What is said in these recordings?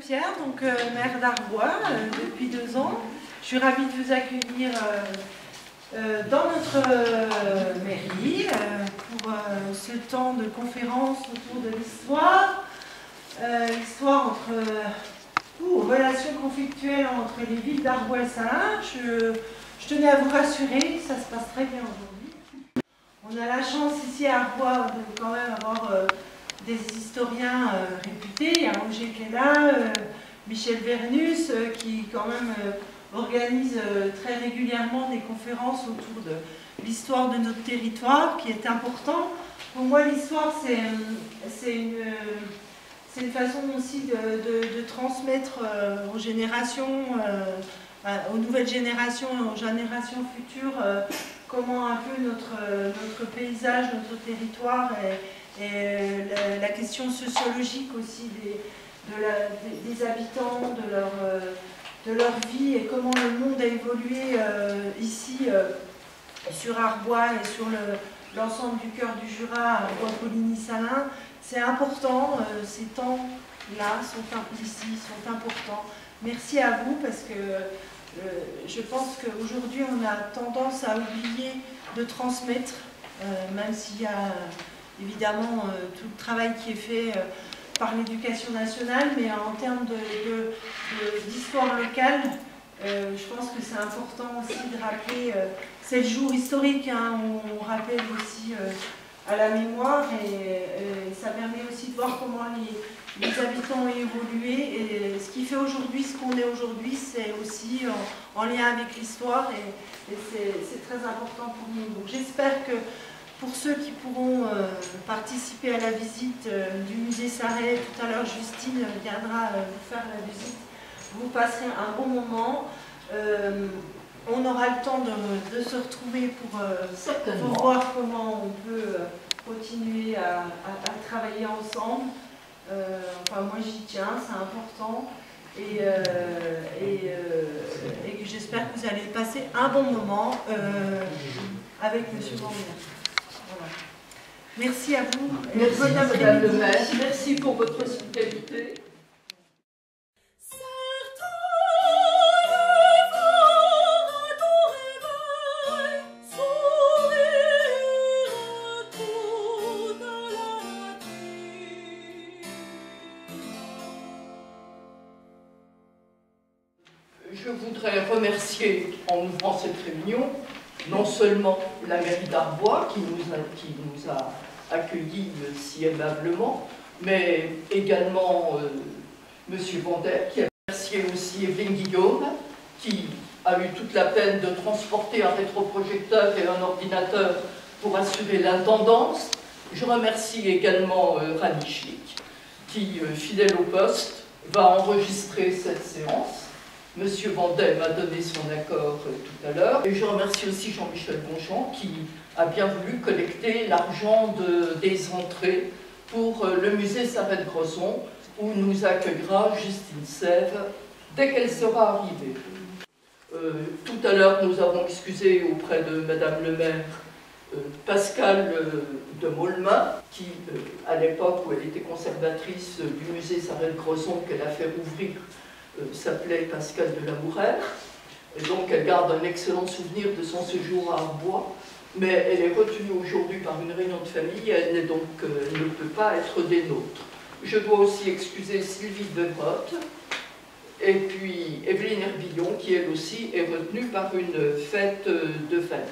Pierre, donc maire d'Arbois depuis 2 ans. Je suis ravie de vous accueillir dans notre mairie pour ce temps de conférence autour de l'histoire. L'histoire entre relations conflictuelles entre les villes d'Arbois et Salins. Je tenais à vous rassurer, ça se passe très bien aujourd'hui. On a la chance ici à Arbois de quand même avoir des historiens réputés. Il y a Roger qui est là, Michel Vernus qui quand même organise très régulièrement des conférences autour de l'histoire de notre territoire, qui est important. Pour moi, l'histoire, c'est une façon aussi de transmettre aux générations, aux nouvelles générations et aux générations futures, comment un peu notre paysage, notre territoire et la question sociologique aussi des habitants, de leur vie et comment le monde a évolué ici sur Arbois et sur l'ensemble du cœur du Jura, Arbois-Poligny-Salins. C'est important, ces temps-là ici sont importants. Merci à vous parce que je pense qu'aujourd'hui on a tendance à oublier de transmettre, même s'il y a évidemment tout le travail qui est fait par l'éducation nationale, mais en termes d'histoire locale, je pense que c'est important aussi de rappeler, c'est le jour historique, hein, on rappelle aussi à la mémoire et ça permet aussi de voir comment les habitants ont évolué et ce qui fait aujourd'hui ce qu'on est aujourd'hui, c'est aussi en lien avec l'histoire et c'est très important pour nous. Donc j'espère que pour ceux qui pourront participer à la visite du musée Sarret, tout à l'heure Justine viendra vous faire la visite, vous passerez un bon moment. On aura le temps de se retrouver pour voir comment on peut continuer à travailler ensemble. Enfin, moi j'y tiens, c'est important. Et que j'espère que vous allez passer un bon moment avec M. Vanvert. Voilà. Merci à vous. Merci Madame le maire. Merci pour votre hospitalité. Je voudrais remercier, en ouvrant cette réunion, non seulement la mairie d'Arbois qui nous a accueillis si aimablement, mais également M. Vander, qui a remercié aussi Evelyne Guillaume, qui a eu toute la peine de transporter un rétroprojecteur et un ordinateur pour assurer l'intendance. Je remercie également Rani Schlick, qui, fidèle au poste, va enregistrer cette séance. Monsieur Vandel m'a donné son accord tout à l'heure. Et je remercie aussi Jean-Michel Bonjean qui a bien voulu collecter l'argent des entrées pour le musée Sarret-Grozon où nous accueillera Justine Sève dès qu'elle sera arrivée. Tout à l'heure, nous avons excusé auprès de Madame le maire Pascal de Maulmin qui, à l'époque où elle était conservatrice du musée Sarret-Grozon qu'elle a fait rouvrir, s'appelait Pascal de la Mourère, et donc elle garde un excellent souvenir de son séjour à Arbois, mais elle est retenue aujourd'hui par une réunion de famille, elle ne peut pas être des nôtres. Je dois aussi excuser Sylvie Demotte, et puis Evelyne Herbillon, qui elle aussi est retenue par une fête de famille.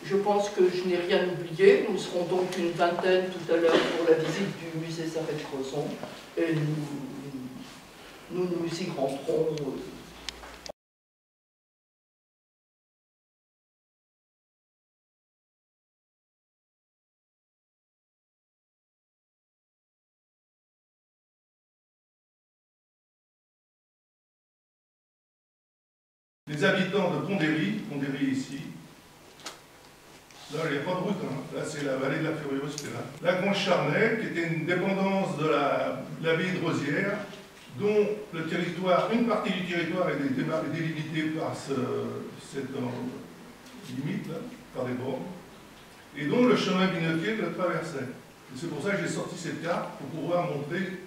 Je pense que je n'ai rien oublié, nous serons donc une vingtaine tout à l'heure pour la visite du musée Sarret-Grozon, et nous y rentrons les habitants de Pondéry ici, là il n'y a pas de route, hein. Là c'est la vallée de la Furieuse, c'est là. La Grange Charnay, qui était une dépendance de l'abbaye de Rosières, dont le territoire, une partie du territoire est délimitée par cette limite, là, par des bornes, et dont le chemin binotier le traversait. C'est pour ça que j'ai sorti cette carte, pour pouvoir montrer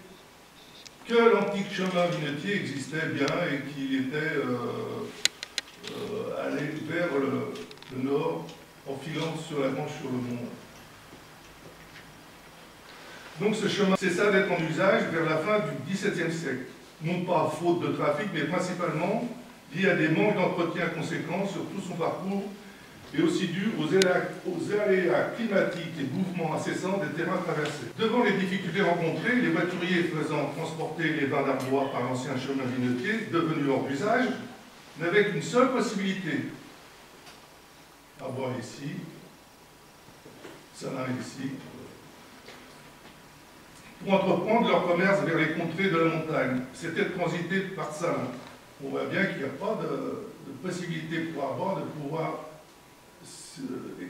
que l'antique chemin binotier existait bien et qu'il était allé vers le nord, en filant sur la Grange sur le Mont. Donc ce chemin cessa d'être en usage vers la fin du XVIIe siècle. Non pas faute de trafic, mais principalement lié à des manques d'entretien conséquents sur tout son parcours et aussi dû aux aléas climatiques et mouvements incessants des terrains traversés. Devant les difficultés rencontrées, les voituriers faisant transporter les vins d'Arbois par l'ancien chemin binotier, devenu hors d'usage, n'avaient qu'une seule possibilité. Arbois ici, Salins ici, pour entreprendre leur commerce vers les contrées de la montagne. C'était de transiter par Salins. On voit bien qu'il n'y a pas de possibilité pour Arbois de pouvoir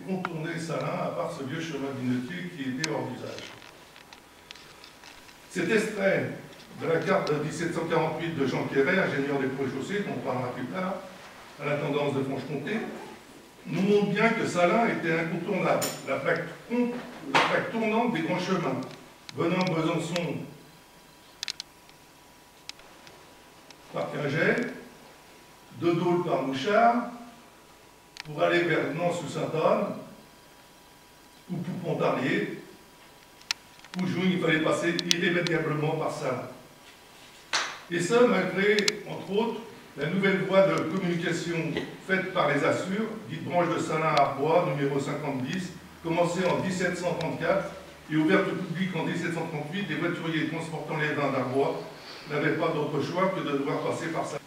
contourner Salins, à part ce vieux chemin binotier qui était hors d'usage. Cet extrait de la carte de 1748 de Jean Quéret, ingénieur des ponts et chaussées, dont on parlera plus tard, à l'intendance de Franche-Comté, nous montre bien que Salins était incontournable, la plaque tournante des grands chemins, venant de Besançon par Quingey, de Dole par Mouchard, pour aller vers Nance ou Sainte-Anne, ou pour Pontarlier, où il fallait passer irrémédiablement par Salins. Et ça, malgré, entre autres, la nouvelle voie de communication faite par les Assures, dite branche de Salins-Arbois, numéro 5010, commencée en 1734 et ouverte au public en 1738, les voituriers transportant les vins d'Arbois n'avaient pas d'autre choix que de devoir passer par Salins.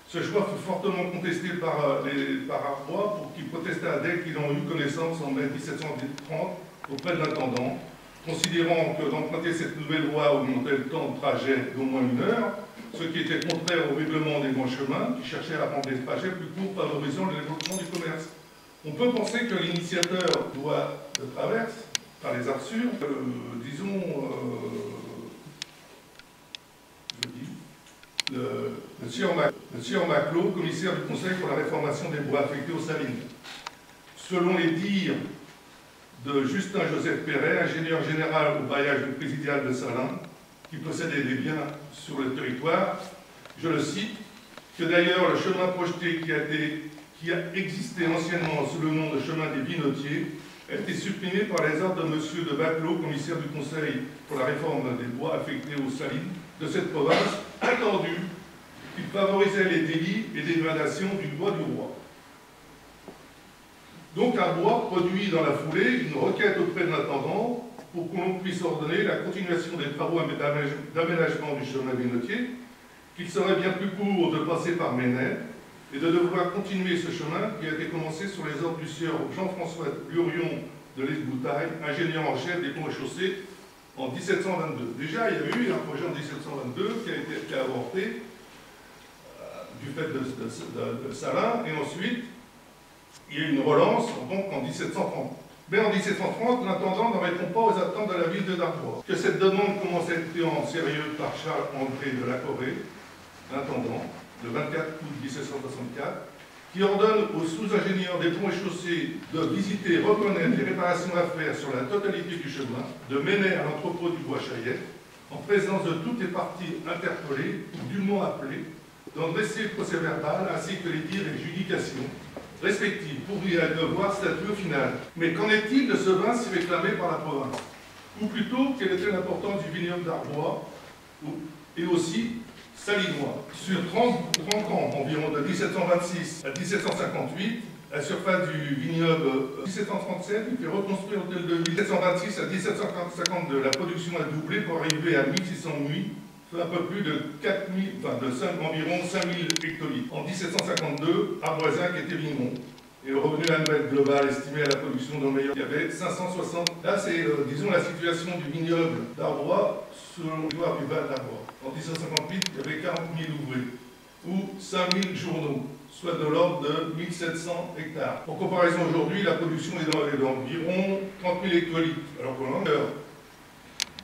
Ce choix fut fortement contesté par Arbois, pour qui protesta dès qu'ils en eut connaissance en mai 1730 auprès de l'intendant, considérant que d'emprunter cette nouvelle voie augmentait le temps de trajet d'au moins 1 heure, ce qui était contraire au règlement des grands chemins, qui cherchait à rendre les trajets plus courts, favorisant le développement du commerce. On peut penser que l'initiateur de traverse, par les Assures, le sieur Maclot, commissaire du Conseil pour la réformation des bois affectés aux salines. Selon les dires de Justin-Joseph Perret, ingénieur général au bailliage du présidial de Salins, qui possédait des biens sur le territoire, je le cite, que d'ailleurs le chemin projeté qui a existé anciennement sous le nom de chemin des Binotiers a été supprimé par les ordres de M. de Baclot, commissaire du Conseil pour la réforme des bois affectés aux salines de cette province, attendu qu'il favorisait les délits et dégradations du bois du roi. Donc Arbois produit dans la foulée une requête auprès de l'intendant pour que l'on puisse ordonner la continuation des travaux d'aménagement du chemin binotier, qu'il serait bien plus court de passer par Ménès et de devoir continuer ce chemin qui a été commencé sur les ordres du sieur Jean-François Lurion de l'Esboutaille, ingénieur en chef des ponts et chaussées, en 1722. Déjà, il y a eu un projet en 1722 qui a été avorté du fait de Salins, et ensuite, il y a eu une relance donc en 1730. Mais en 1730, l'intendant ne répond pas aux attentes de la ville de Darbois. Que cette demande commence à être prise en sérieux par Charles-André de la Corée, l'intendant, le 24 août 1764, qui ordonne aux sous-ingénieurs des ponts et chaussées de visiter et reconnaître les réparations à faire sur la totalité du chemin, de mener à l'entrepôt du bois Chaillet, en présence de toutes les parties interpellées ou dûment appelées, d'en dresser le procès-verbal ainsi que les dires et judications respectives pour y devoir statuer au final. Mais qu'en est-il de ce vin si réclamé par la province? Ou plutôt, quelle était l'importance du vignoble d'Arbois et aussi salinois? Sur 30 ans environ, de 1726 à 1758, la surface du vignoble 1737, il fait reconstruire l'hôtel de ville. 1726 à 1752, la production a doublé pour arriver à 1600 nuits, un peu plus de 4000, environ 5000 hectolitres. En 1752, Arboisin qui était vigneron. Et le revenu annuel global estimé à la production d'un meilleur, il y avait 560. Là, c'est, disons, la situation du vignoble d'Arbois selon le pouvoir du Val d'Arbois. En 1758, il y avait 40 000 ouvriers, ou 5000 journaux, soit de l'ordre de 1700 hectares. En comparaison, aujourd'hui, la production est d'environ 30 000 hectolitres, alors qu'on en a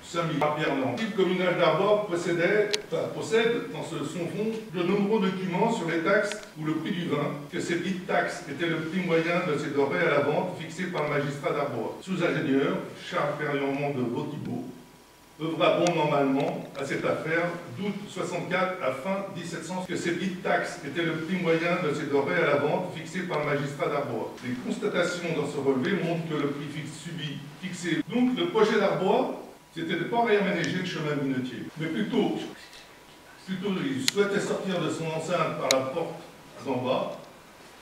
5 000 par Pierre Nord. Le type communal d'Arbois possède dans son fond de nombreux documents sur les taxes ou le prix du vin, que ces dites taxes étaient le prix moyen de ces denrées à la vente fixé par le magistrat d'Arbois. Sous-ingénieur, Charles Perriand de Vautibeau œuvra bon normalement à cette affaire d'août 64 à fin 1700 que ces dites taxes étaient le prix moyen de ces denrées à la vente fixé par le magistrat d'Arbois. Les constatations dans ce relevé montrent que le prix fixé. Donc le projet d'Arbois, c'était de ne pas réaménager le chemin minotier, mais plutôt il souhaitait sortir de son enceinte par la porte d'en bas,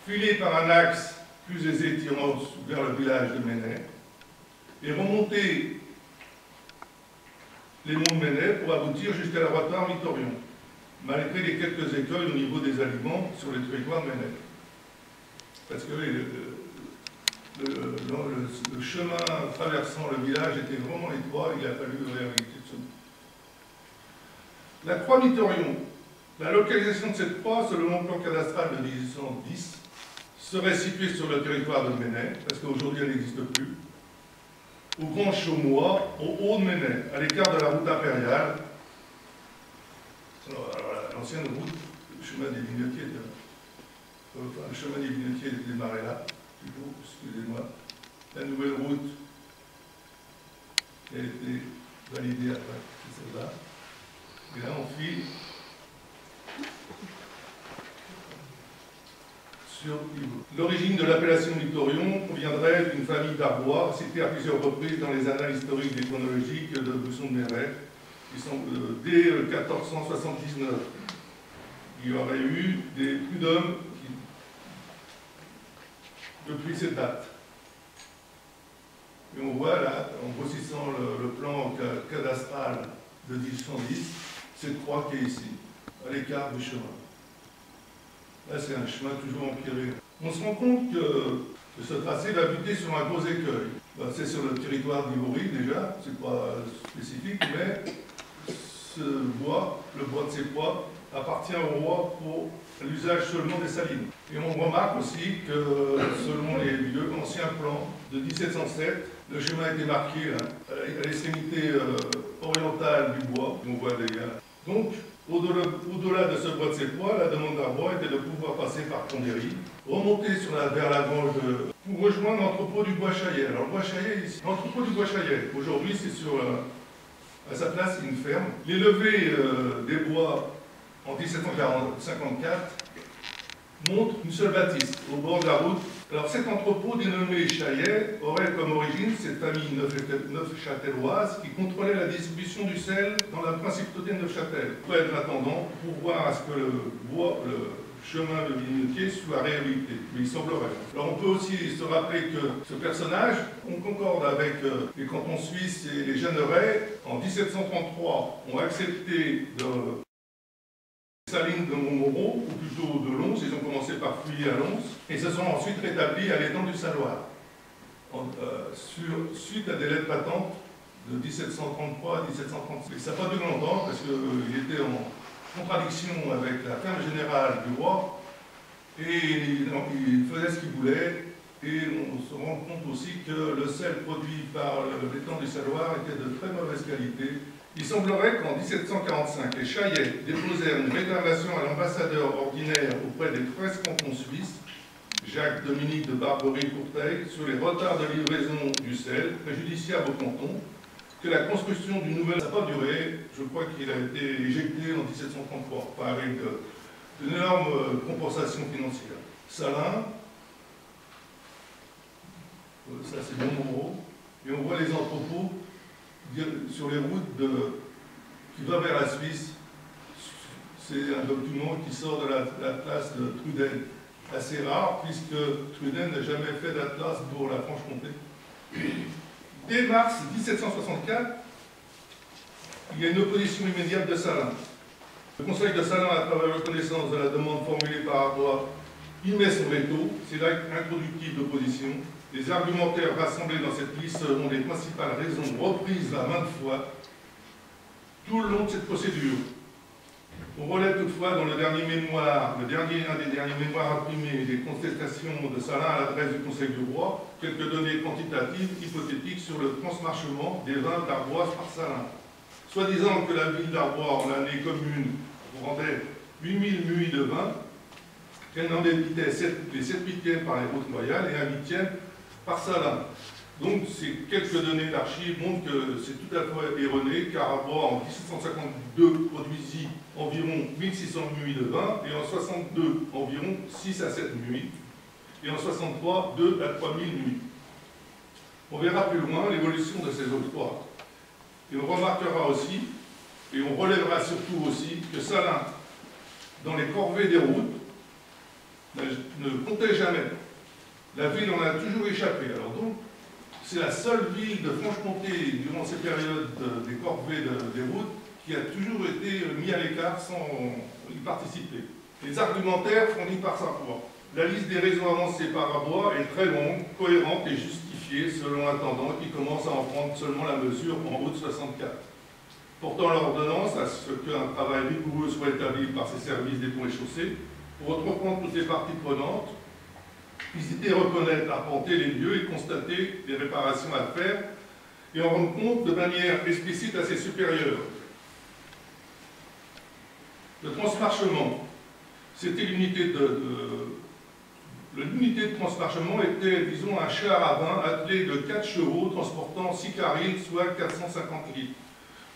filer par un axe plus aisé tirant vers le village de Ménay, et remonter les monts de Ménay pour aboutir jusqu'à l'abattoir Mittorion, malgré les quelques écueils au niveau des aliments sur le territoire de Ménay. Parce que le chemin traversant le village était vraiment étroit, il a fallu réhabiliter ce bout. La croix Mittorion, la localisation de cette croix, selon le plan cadastral de 1810, serait située sur le territoire de Ménay, parce qu'aujourd'hui elle n'existe plus, au Grand Chaumois, au haut de Ménay, à l'écart de la route impériale. L'ancienne route, le chemin des Vignotiers, le chemin des Vignotiers démarrait là, plutôt, excusez-moi. La nouvelle route, qui a été validée après, c'est celle-là. Et là, on file sur l'origine de l'appellation Mittorion proviendrait d'une famille d'Arbois, citée à plusieurs reprises dans les annales historiques et chronologiques de Busson de Méret, qui sont dès 1479. Il y aurait eu des prud'hommes depuis cette date. Et on voit là, en grossissant le plan cadastral de 1810, cette croix qui est ici, à l'écart du chemin. Là, c'est un chemin toujours empiré. On se rend compte que ce tracé va buter sur un gros écueil. C'est sur le territoire d'Ivry déjà, c'est pas spécifique, mais ce bois, le bois de ces bois, appartient au roi pour l'usage seulement des salines. Et on remarque aussi que, selon les vieux anciens plans de 1707, le chemin a été marqué là, à l'extrémité orientale du bois, on voit des gars. Donc, au-delà de ce bois de ces bois, la demande d'Arbois était de pouvoir passer par Pondéry, remonter vers la grange pour rejoindre l'entrepôt du Bois Chaillet. Alors, le Bois Chaillet, ici, l'entrepôt du Bois Chaillet, aujourd'hui, c'est sur, à sa place, une ferme. Les levées des bois en 1754 montrent une seule bâtisse au bord de la route. Alors, cet entrepôt dénommé Chaillet aurait comme origine cette famille neufchâteloise qui contrôlait la distribution du sel dans la principauté de Neufchâtel. Il faut être attendant pour voir à ce que le chemin de Vignotier soit réhabilité. Mais il semblerait. Alors, on peut aussi se rappeler que ce personnage, on concorde avec les cantons suisses et les Jeannerets, en 1733, ont accepté de salines de Montmoreau, ou plutôt de Lons, ils ont commencé par Fouilly à Lons, et se sont ensuite rétablis à l'étang du Saloir, suite à des lettres patentes de 1733 à 1736. Et ça n'a pas duré longtemps, parce qu'il était en contradiction avec la ferme générale du roi, et il faisait ce qu'il voulait, et on se rend compte aussi que le sel produit par l'étang du Saloir était de très mauvaise qualité. Il semblerait qu'en 1745, les Chaillets déposèrent une réclamation à l'ambassadeur ordinaire auprès des 13 cantons suisses, Jacques-Dominique de Barbery-Courteil, sur les retards de livraison du sel, préjudiciables au canton, que la construction d'une nouvelle n'a pas duré. Je crois qu'il a été éjecté en 1733, enfin avec une énorme compensation financière. Salins, ça c'est Montmoreau, et on voit les entrepôts sur les routes qui vont vers la Suisse. C'est un document qui sort de la place de Truden. Assez rare, puisque Truden n'a jamais fait d'atlas pour la Franche-Comté. Dès mars 1764, il y a une opposition immédiate de Salins. Le Conseil de Salins, à travers la reconnaissance de la demande formulée par Arbois, il met son veto. C'est l'acte introductif d'opposition. Les argumentaires rassemblés dans cette liste seront les principales raisons reprises à maintes fois tout le long de cette procédure. On relève toutefois dans un des derniers mémoires imprimés des contestations de Salins à l'adresse du Conseil du Roi, quelques données quantitatives hypothétiques sur le transmarchement des vins d'Arboise par Salins. Soit disant que la ville d'Arbois, en l'année commune, rendait 8000 muits de vin, qu'elle n'en évitait les 7/8 par les routes royales et 1/8 par Salins. Donc, ces quelques données d'archives montrent que c'est tout à fait erroné, car Arbois, en 1752, produisit environ 1600 muits de vin, et en 62, environ 6 à 7 muits, et en 63, 2 à 3000 muits. On verra plus loin l'évolution de ces octrois. Et on remarquera aussi, et on relèvera surtout aussi, que Salins, dans les corvées des routes, ne comptait jamais. La ville en a toujours échappé. Alors donc, c'est la seule ville de Franche-Comté, durant ces périodes des corvées des routes, qui a toujours été mis à l'écart sans y participer. Les argumentaires fournis par Saint-Foy. La liste des raisons avancées par Arbois est très longue, cohérente et justifiée selon l'intendant qui commence à en prendre seulement la mesure en août 64. Portant l'ordonnance à ce qu'un travail rigoureux soit établi par ces services des ponts et chaussées pour reprendre toutes les parties prenantes, visiter, reconnaître, arpenter les lieux et constater les réparations à faire et en rendre compte de manière explicite à ses supérieurs. Le transmarchement, c'était l'unité de transmarchement était, disons, un char à vin attelé de 4 chevaux transportant 6 carils, soit 450 litres.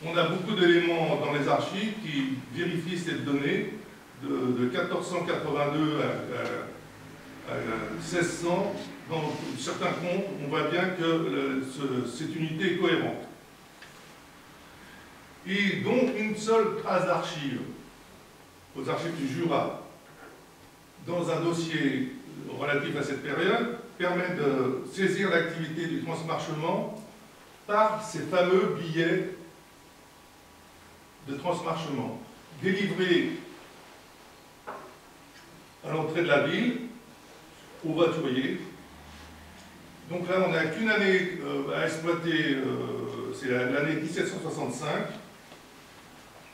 On a beaucoup d'éléments dans les archives qui vérifient cette donnée de 1482 à 1600. Dans certains comptes, on voit bien que cette unité est cohérente. Et donc une seule trace d'archives aux archives du Jura dans un dossier relatif à cette période permet de saisir l'activité du transmarchement par ces fameux billets de transmarchement délivrés à l'entrée de la ville aux voituriers. Donc là, on n'a qu'une année à exploiter, c'est l'année 1765,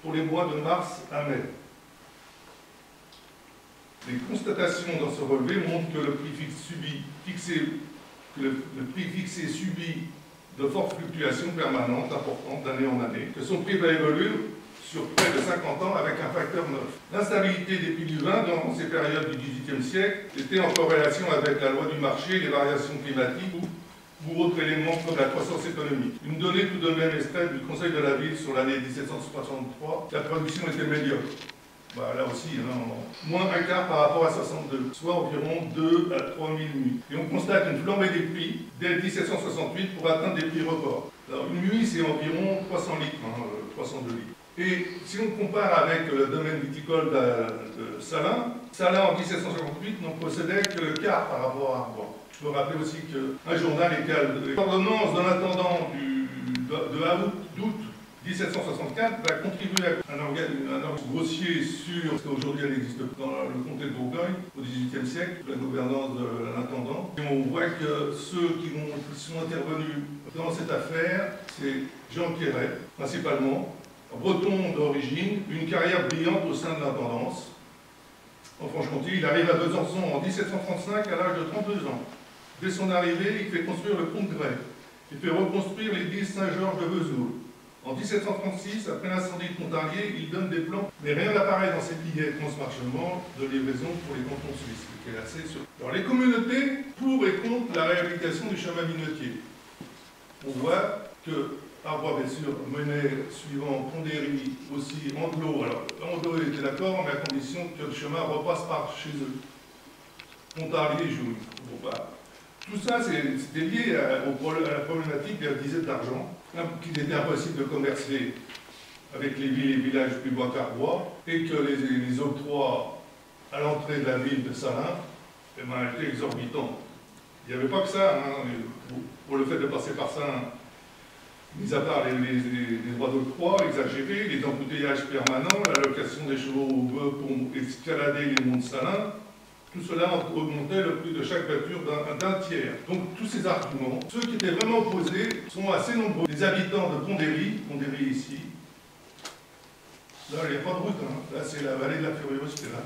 pour les mois de mars à mai. Les constatations dans ce relevé montrent que le prix fixé subit de fortes fluctuations permanentes, importantes d'année en année, que son prix va évoluer sur près de 50 ans avec un facteur 9. L'instabilité des prix du vin dans ces périodes du XVIIIe siècle était en corrélation avec la loi du marché, les variations climatiques ou autres éléments comme la croissance économique. Une donnée tout de même extraite du Conseil de la Ville sur l'année 1763, la production était médiocre. Bah, là aussi, moins un quart par rapport à 62, soit environ 2 à 3 000 nuits. Et on constate une flambée des prix dès 1768 pour atteindre des prix records. Alors une nuit, c'est environ 300 litres, 302 litres. Et si on compare avec le domaine viticole de Salins, Salins en 1758 n'en possédait que le quart par rapport à Arbois. Je peux rappeler aussi qu'un journal égale l'ordonnance d'un intendant d'août 1764 va contribuer à un organisme grossier sur ce qu'aujourd'hui elle existe dans le comté de Bourgogne au XVIIIe siècle, la gouvernance de l'intendant. Et on voit que ceux qui sont intervenus dans cette affaire, c'est Jean Quéret, principalement, breton d'origine, une carrière brillante au sein de l'intendance. En Franche-Comté, il arrive à Besançon en 1735 à l'âge de 32 ans. Dès son arrivée, il fait construire le pont de Grès. Il fait reconstruire l'église Saint-Georges de Vesoul. En 1736, après l'incendie de Pontarlier, il donne des plans, mais rien n'apparaît dans ces billets de transmarchement de livraison pour les cantons suisses, qui est assez sûr. Alors les communautés pour et contre la réhabilitation du chemin minotier. On voit que Arbois, bien sûr, menait suivant Pondéry, aussi Andelot. Alors Andelot était d'accord, mais à condition que le chemin repasse par chez eux. Pontarlier joue. Bon, bah, tout ça, c'était lié à la problématique de la disette d'argent, qu'il était impossible de commercer avec les villes et villages plus bas qu'Arbois, et que les octrois à l'entrée de la ville de Salins étaient exorbitants. Il n'y avait pas que ça, pour le fait de passer par Salins, mis à part les droits d'octroi exagérés, les embouteillages permanents, la location des chevaux au bœuf pour escalader les monts de Salins, tout cela augmentait le prix de chaque voiture d'un tiers. Donc tous ces arguments, ceux qui étaient vraiment opposés, sont assez nombreux. Les habitants de Pondéry ici, Là, il n'y a pas de route, hein. Là, c'est la vallée de la Furieuse qui est là.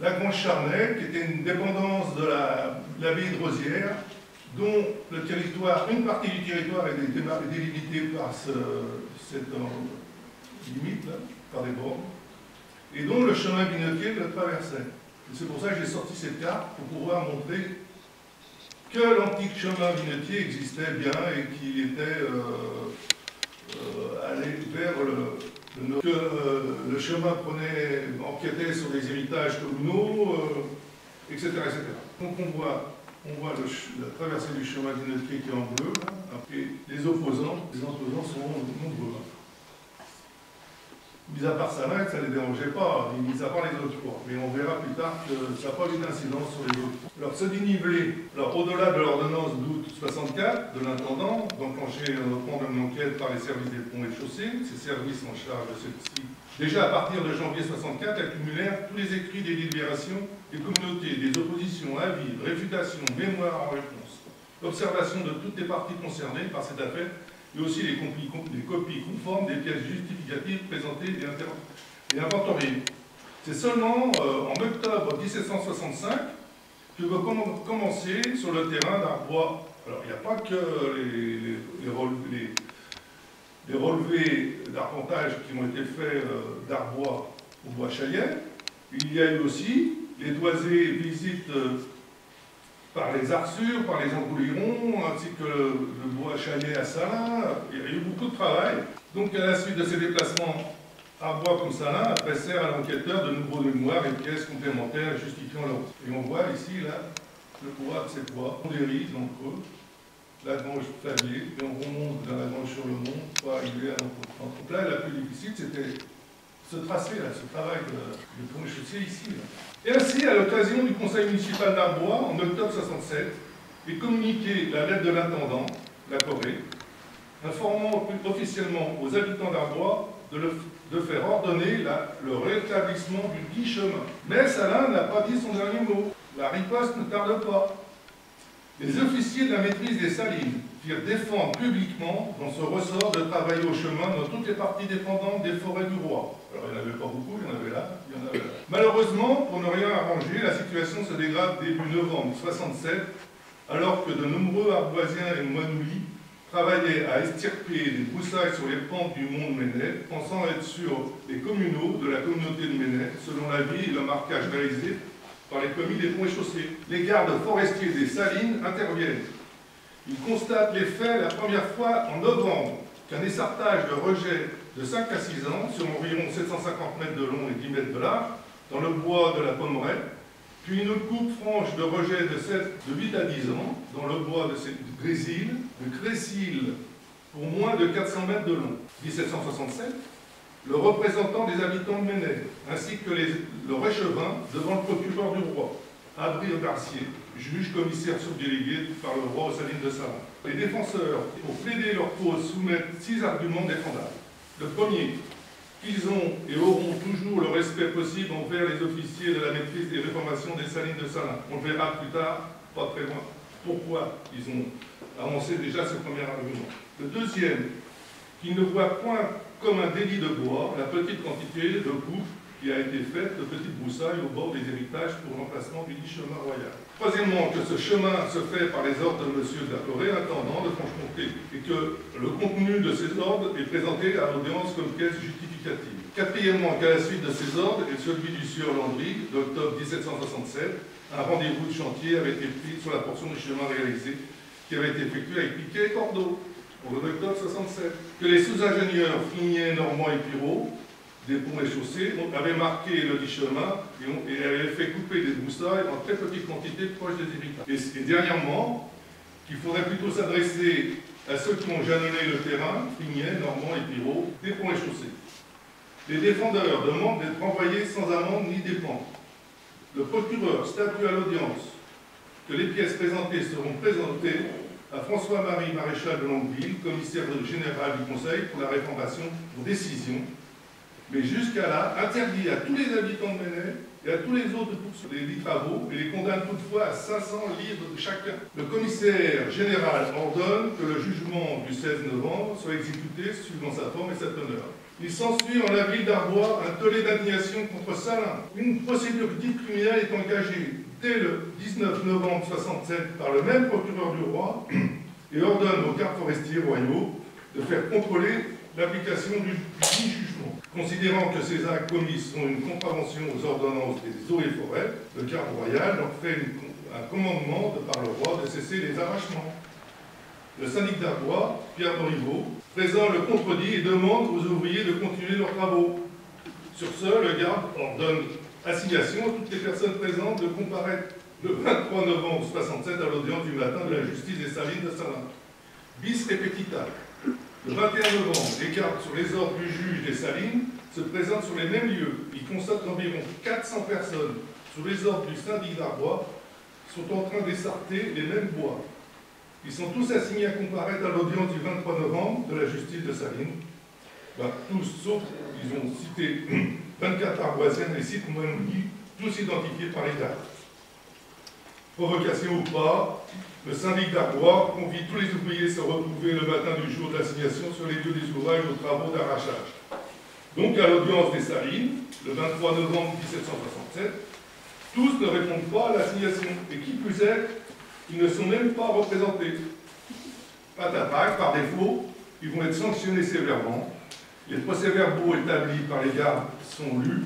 La Grange Charnay, qui était une dépendance de l'abbaye de Rosières, dont le territoire, une partie du territoire est délimitée par cette limite, là, par des bornes, et dont le chemin binotier le traversait. C'est pour ça que j'ai sorti cette carte, pour pouvoir montrer que l'antique chemin binotier existait bien et qu'il était allé vers que le chemin empiétait sur des héritages communaux, etc., etc. Donc on voit la traversée du chemin binotier qui est en bleu, là, et les opposants sont nombreux. Mis à part ça, ça ne les dérangeait pas, mis à part les autres fois. Mais on verra plus tard que ça n'a pas eu d'incidence sur les autres. Alors ce dénivelé, au-delà de l'ordonnance d'août 64 de l'intendant, enclenché au cours d'une enquête par les services des ponts et chaussées, ces services en charge de celle-ci, déjà à partir de janvier 64, accumulèrent tous les écrits des délibérations des communautés, des oppositions, avis, réfutations, mémoires en réponse, l'observation de toutes les parties concernées par cette affaire, et aussi les copies conformes des pièces justificatives présentées et inventoriées. C'est seulement en octobre 1765 que va commencer sur le terrain d'Arbois. Alors, il n'y a pas que les relevés d'arpentage qui ont été faits d'Arbois au Bois-Chaillet. Il y a eu aussi les toisées visites par les Arsures, par les Engoulirons, ainsi que le Bois-Chaillet à Salins. Il y a eu beaucoup de travail. Donc, à la suite de ces déplacements, Arbois comme Salins adressèrent à l'enquêteur de nouveaux mémoires et pièces complémentaires justifiant leur. Et on voit ici, là, le bois de ces bois. On dérive en creux, la Grange Favier, et on remonte dans la Grange sur le Mont pour arriver à l'encontre. Donc là, la plus difficile, c'était ce tracé-là, ce travail de pont et chaussée ici. Là. Et ainsi, à l'occasion du conseil municipal d'Arbois, en octobre 67, est communiquée la lettre de l'intendant, la Corée, informant officiellement aux habitants d'Arbois de faire ordonner le rétablissement du dit chemin. Mais Salins n'a pas dit son dernier mot. La riposte ne tarde pas. Les officiers de la maîtrise des salines firent défendre publiquement dans ce ressort de travailler au chemin dans toutes les parties dépendantes des forêts du roi. Alors il n'y en avait pas beaucoup, il y en avait là, il y en avait là. Malheureusement, pour ne rien arranger, la situation se dégrade début novembre 67, alors que de nombreux Arboisiens et Moinoulis travaillaient à extirper des broussailles sur les pentes du mont de Ménet, pensant être sur les communaux de la communauté de Ménet, selon l'avis et le marquage réalisé par les commis des ponts et chaussées. Les gardes forestiers des Salines interviennent. Ils constatent les faits la première fois en novembre, qu'un essartage de rejet de 5 à 6 ans, sur environ 750 mètres de long et 10 mètres de large, dans le bois de la Pommeraie, puis une coupe franche de rejet de 8 à 10 ans, dans le bois de Crécil, pour moins de 400 mètres de long. 1767, le représentant des habitants de Ménet, ainsi que le réchevin devant le procureur du roi, Abri Garcier, juge commissaire subdélégué par le roi aux Salines de Salins. Les défenseurs, pour plaider leur cause, soumettent 6 arguments défendables. Le premier, qu'ils ont et auront toujours le respect possible envers les officiers de la maîtrise des réformations des Salines de Salins. On le verra plus tard, pas très loin, pourquoi ils ont avancé déjà ce premier argument. Le deuxième, qu'ils ne voient point comme un délit de bois la petite quantité de coupe qui a été faite de petites broussailles au bord des héritages pour l'emplacement du dit chemin royal. Troisièmement, que ce chemin se fait par les ordres de M. de la Corée, intendant de Franche-Comté, et que le contenu de ces ordres est présenté à l'audience comme pièce justificative. Quatrièmement, qu'à la suite de ces ordres et celui du sieur Landry d'octobre 1767, un rendez-vous de chantier avait été pris sur la portion du chemin réalisé qui avait été effectué avec Piquet et Cordeau, pour le octobre 67. Que les sous-ingénieurs Fligné, Normand et Pirot des ponts et chaussées avaient marqué le dit chemin et avaient fait couper des broussailles en très petite quantité proche des héritages. Et dernièrement, qu'il faudrait plutôt s'adresser à ceux qui ont jalonné le terrain, Fligné, Normand et Pirot, des ponts et chaussées. Les défendeurs demandent d'être renvoyés sans amende ni dépens. Le procureur statue à l'audience que les pièces présentées seront présentées à François-Marie Maréchal de Longueville, commissaire général du Conseil pour la réformation pour décision, mais jusqu'à là, interdit à tous les habitants de Ménet et à tous les autres pour les travaux et les condamne toutefois à 500 livres chacun. Le commissaire général ordonne que le jugement du 16 novembre soit exécuté suivant sa forme et sa teneur. Il s'ensuit en la ville d'Arbois un tollé d'indignation contre Salin. Une procédure dite criminelle est engagée dès le 19 novembre 1967 par le même procureur du roi et ordonne aux gardes forestiers royaux de faire contrôler l'application du jugement. Considérant que ces actes commis sont une contravention aux ordonnances des eaux et forêts, le garde royal leur fait un commandement de par le roi de cesser les arrachements. Le syndic d'Arbois, Pierre Doriveau, présent le contredit et demande aux ouvriers de continuer leurs travaux. Sur ce, le garde ordonne assignation à toutes les personnes présentes de comparaître le 23 novembre 1967 à l'audience du matin de la justice des Salines de Salins. Bis repetita. Le 21 novembre, les gardes sur les ordres du juge des Salines se présentent sur les mêmes lieux. Ils constatent qu'environ 400 personnes, sous les ordres du syndic d'Arbois, sont en train d'essarter les mêmes bois. Ils sont tous assignés à comparaître à l'audience du 23 novembre de la justice de Salines. Tous, sauf, ils ont cité 24 arboisiens et 6 Montmagny, tous identifiés par les gardes. Provocation ou pas, le syndic d'Arbois convie tous les ouvriers à se retrouver le matin du jour de l'assignation sur les lieux des ouvrages aux travaux d'arrachage. Donc à l'audience des Salines, le 23 novembre 1767, tous ne répondent pas à l'assignation. Et qui plus est, ils ne sont même pas représentés. Patapac, par défaut, ils vont être sanctionnés sévèrement. Les procès-verbaux établis par les gardes sont lus.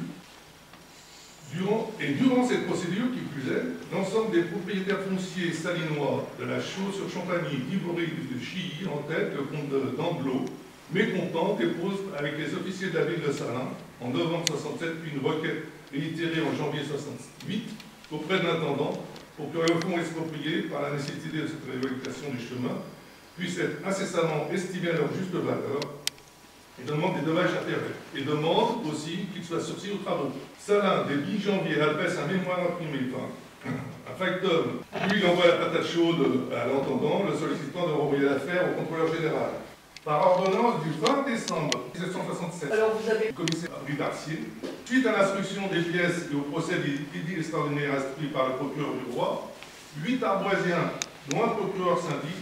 Durant cette procédure, qui plus est, l'ensemble des propriétaires fonciers salinois de la Chaux-sur-Champagny, d'Ivry et de Chilly, en tête le comte d'Andelot, mécontent, dépose avec les officiers de la ville de Salins, en novembre 67, puis une requête réitérée en janvier 68, auprès de l'intendant, pour que le fonds exproprié par la nécessité de cette réhabilitation du chemin puisse être incessamment estimé à leur juste valeur, et demande des dommages-intérêts. Et demande aussi qu'il soit sorti aux travaux. Salins, dès 10 janvier, adresse un mémoire imprimé, un factum, puis il envoie la patate chaude à l'entendant, le sollicitant de renvoyer l'affaire au contrôleur général. Par ordonnance du 20 décembre 1767, alors vous avez... le commissaire du Darcier, suite à l'instruction des pièces et au procès d'édit extraordinaire instruit par le procureur du roi, 8 arboisiens, dont un procureur syndic,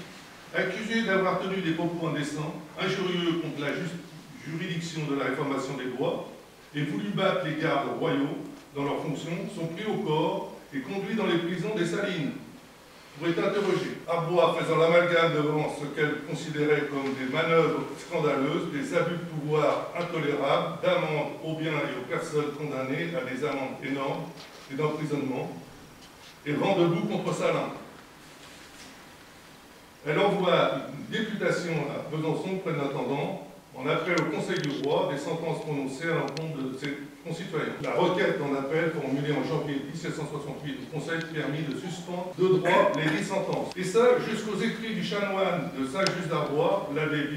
accusés d'avoir tenu des propos indécents, injurieux contre la juridiction de la réformation des lois, et voulu battre les gardes royaux dans leurs fonctions, sont pris au corps et conduits dans les prisons des Salines pour être interrogés. Arbois faisant l'amalgame devant ce qu'elle considérait comme des manœuvres scandaleuses, des abus de pouvoir intolérables, d'amendes aux biens et aux personnes condamnées à des amendes énormes et d'emprisonnement, et vent debout contre Salins. Elle envoie une députation à Besançon près de l'intendant, en appel au Conseil du roi des sentences prononcées à l'encontre de ses concitoyens. La requête en appel formulée en janvier 1768 au Conseil permit de suspendre de droit les 10 sentences. Et ça jusqu'aux écrits du chanoine de Saint-Just d'Arbois, l'abbé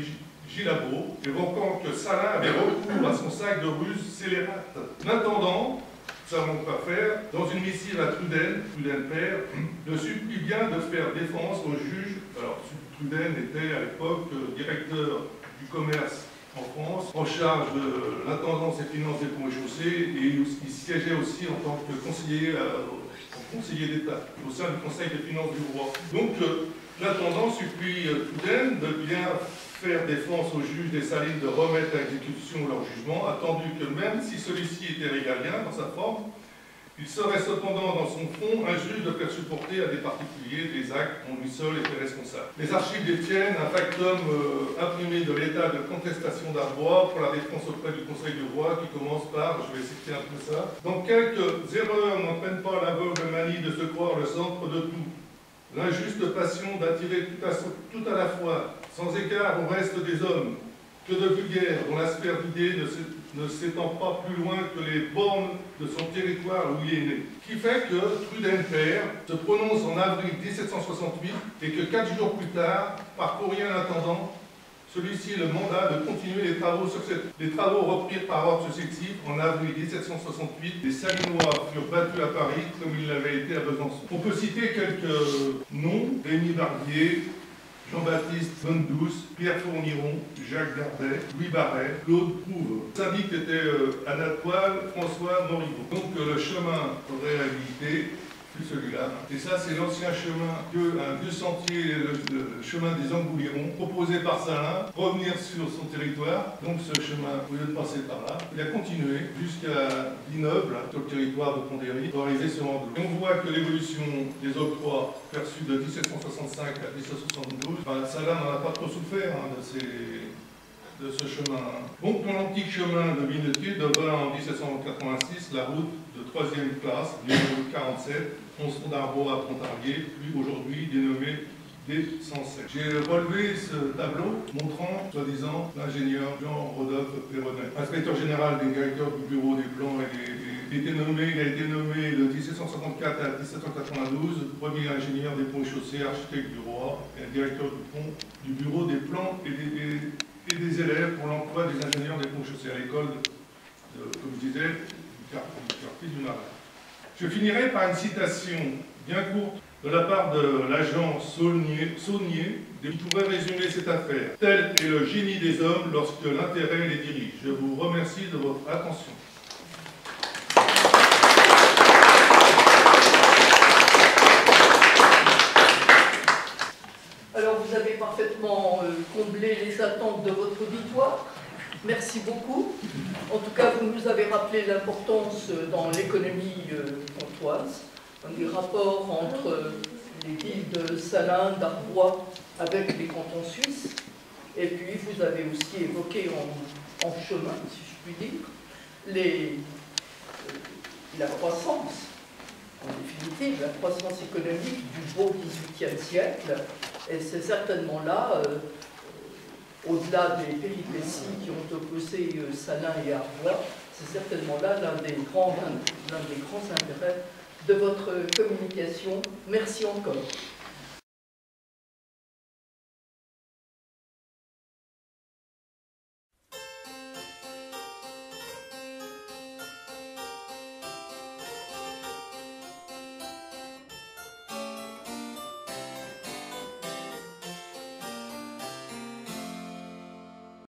Gilabot, évoquant que Salin avait recours à son sac de ruse scélérate. L'intendant, ne savons pas faire, dans une missive à Truden père, le supplie bien de faire défense au juge. Alors, Truden était à l'époque directeur du commerce en France, en charge de l'intendance des finances des ponts et chaussées, et il siégeait aussi en tant que conseiller d'État au sein du Conseil des finances du roi. Donc l'intendant supplie Truden de bien faire défense au juge des Salines de remettre à exécution leur jugement, attendu que même si celui-ci était régalien dans sa forme, il serait cependant dans son fond injuste de faire supporter à des particuliers des actes dont lui seul était responsable. Les archives détiennent un factum imprimé de l'état de contestation d'Arbois pour la défense auprès du Conseil du roi qui commence par, je vais citer un peu ça, « Dans quelques erreurs n'entraîne pas l'aveugle manie de se croire le centre de tout, l'injuste passion d'attirer tout à la fois, sans égard au reste des hommes, que de vulgaire dont la sphère d'idées ne s'étend pas plus loin que les bornes de son territoire où il est né. Qui fait que Truden père se prononce en avril 1768 et que 4 jours plus tard, par courrier à l'intendant, celui-ci le mandat de continuer les travaux sur cette... Les travaux reprirent par ordre successif en avril 1768. Les Salinois furent battus à Paris comme ils l'avaient été à Besançon. On peut citer quelques noms, Rémy Barbier, Jean-Baptiste Bonne-Douce, Pierre Fourniron, Jacques Dardet, Louis Barret, Claude Prouve. Syndic était Anna Toile, François Morivaux. Donc le chemin de réhabilité, plus celui-là. Et ça, c'est l'ancien chemin, un vieux sentier, le chemin des Angoulirons, proposé par Salin, revenir sur son territoire. Donc ce chemin, au lieu de passer par là, il a continué jusqu'à Vignoble, sur le territoire de Pondéry, pour arriver sur Andelot. Et on voit que l'évolution des octrois perçus de 1765 à 1772, Salin n'en a pas trop souffert de ce chemin. Donc l'antique chemin de Vinetier devint en 1786 la route de 3e classe, numéro 47, tronçon d'Arbois à Pontarlier, puis aujourd'hui dénommé D107. J'ai relevé ce tableau montrant, soi-disant, l'ingénieur Jean-Rodolphe Perronnet, inspecteur général des directeurs du bureau des plans il a été nommé de 1754 à 1792, premier ingénieur des ponts et chaussées, architecte du roi, et directeur du bureau des plans et des élèves pour l'emploi des ingénieurs des ponts et chaussées à l'école, comme je disais, du quartier du Marais. Je finirai par une citation bien courte de la part de l'agent Saunier, qui pourrait résumer cette affaire. Tel est le génie des hommes lorsque l'intérêt les dirige. Je vous remercie de votre attention. Alors vous avez parfaitement comblé les attentes de votre auditoire. Merci beaucoup. En tout cas, vous nous avez rappelé l'importance dans l'économie pontoise des rapports entre les villes de Salins, d'Arbois avec les cantons suisses. Et puis, vous avez aussi évoqué en chemin, si je puis dire, la croissance, en définitive, la croissance économique du beau XVIIIe siècle. Et c'est certainement là, au-delà des péripéties qui ont opposé Salins et Arbois, c'est certainement là l'un des grands intérêts de votre communication. Merci encore.